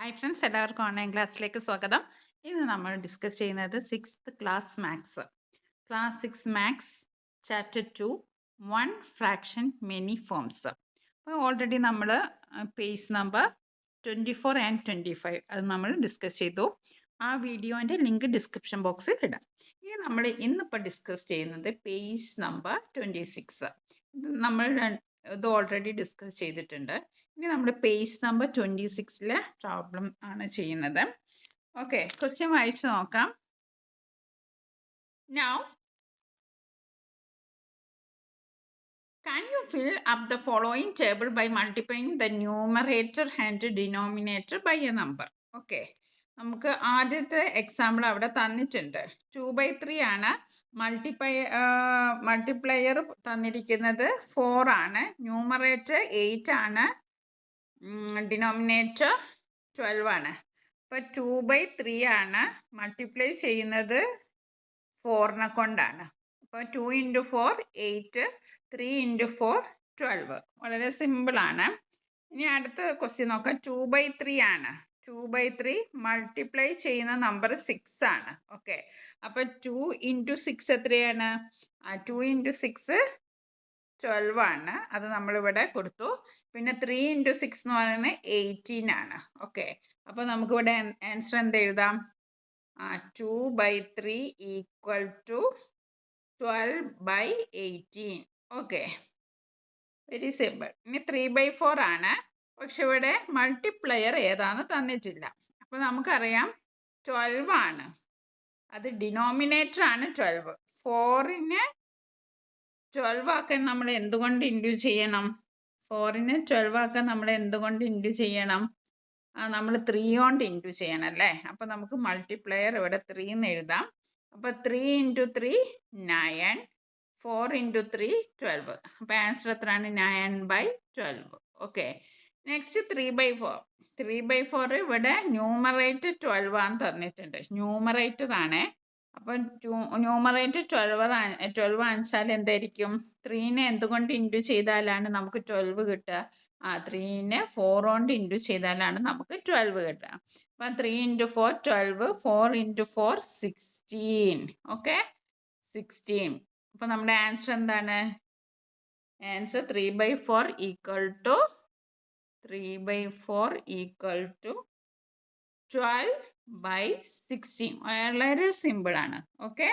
Hi friends, എല്ലാവർക്കും online ക്ലാസ്സിലേക്ക് സ്വാഗതം. ഇന്ന് നമ്മൾ ഡിസ്കസ് ചെയ്യുന്നത് 6th class maths, class 6 maths chapter 2 1 fraction many forms. അപ്പോൾ ഓൾറെഡി നമ്മൾ പേജ് നമ്പർ 24 ആൻഡ് 25 അത് നമ്മൾ ഡിസ്കസ് ചെയ്തു. ആ വീഡിയോൻ്റെ ലിങ്ക് ഡിസ്ക്രിപ്ഷൻ ബോക്സിൽ ഇടാം. ഇനി നമ്മൾ ഇന്നിപ്പോൾ ഡിസ്കസ് ചെയ്യുന്നത് പേജ് നമ്പർ 26. നമ്മൾ ഇത് ഓൾറെഡി ഡിസ്കസ് ചെയ്തിട്ടുണ്ട്. ഇനി നമ്മുടെ പേജ് നമ്പർ 26 പ്രോബ്ലം ആണ് ചെയ്യുന്നത്. ഓക്കെ, ക്വസ്റ്റ്യൻ വായിച്ചു നോക്കാം. Now, can you fill up the following table by multiplying the numerator and denominator by a number? Okay, നമുക്ക് ആദ്യത്തെ എക്സാമ്പിൾ അവിടെ തന്നിട്ടുണ്ട്. 2/3 ആണ്. മൾട്ടിപ്ലയർ തന്നിരിക്കുന്നത് 4 ആണ്. ന്യൂമറേറ്റർ 8 ആണ്. ഡിനോമിനേറ്റർ 12 ആണ്. അപ്പോൾ 2/3 ആണ്. മൾട്ടിപ്ലൈ ചെയ്യുന്നത് 4നെ കൊണ്ടാണ്. അപ്പോൾ 2 × 4 8, 3 × 4 12. വളരെ സിമ്പിളാണ്. ഇനി അടുത്ത ക്വസ്റ്റ്യൻ നോക്കാം. 2/3 ആണ്. 2/3 മൾട്ടിപ്ലൈ ചെയ്യുന്ന നമ്പർ 6 ആണ്. ഓക്കെ, അപ്പോൾ 2 × 6 എത്രയാണ്? 2 × 6 12 ആണ്. അത് നമ്മളിവിടെ കൊടുത്തു. പിന്നെ 3 × 6 എന്ന് പറയുന്നത് 18 ആണ്. ഓക്കെ, അപ്പോൾ നമുക്കിവിടെ ആൻസർ എന്ത് എഴുതാം? 2/3 = 12/18. Okay, very simple. ഇനി 3/4 ആണ്. പക്ഷെ ഇവിടെ മൾട്ടിപ്ലയർ ഏതാണെന്ന് തന്നിട്ടില്ല. അപ്പോൾ നമുക്കറിയാം 12 ആണ്. അത് ഡിനോമിനേറ്റർ ആണ് 12. 4നെ 12 ആക്കാൻ നമ്മൾ എന്തുകൊണ്ട് ഇൻഡ്യൂ ചെയ്യണം? 4നെ 12 ആക്കാൻ നമ്മൾ എന്തുകൊണ്ട് ഇൻഡ്യൂ ചെയ്യണം? നമ്മൾ 3 കൊണ്ട് ഇൻഡ്യൂ ചെയ്യണം അല്ലേ? അപ്പോൾ നമുക്ക് മൾട്ടിപ്ലയർ ഇവിടെ 3 എന്ന് എഴുതാം. അപ്പോൾ 3 × 3 9, 4 × 3 12. അപ്പോൾ ആൻസർ എത്രയാണ്? 9/12. Okay, next 3/4. 3/4 ഇവിടെ ന്യൂമറേറ്റർ 12 ആണ് തന്നിട്ടുണ്ട്. ന്യൂമറേറ്റർ ആണ്. അപ്പം ന്യൂമറേറ്റർ 12 ആണെച്ചാൽ എന്തായിരിക്കും? 3നെ എന്തുകൊണ്ട് ഇൻഡ്യൂ ചെയ്താലാണ് നമുക്ക് 12 കിട്ടുക? 3നെ 4 കൊണ്ട് ഇൻഡ്യൂ ചെയ്താലാണ് നമുക്ക് 12 കിട്ടുക. അപ്പം 3 × 4 12, 4 × 4 16. ഓക്കെ, 16. അപ്പം നമ്മുടെ ആൻസർ എന്താണ്? ആൻസർ 3/4 = 12/16. വളരെ സിമ്പിളാണ്. ഓക്കെ,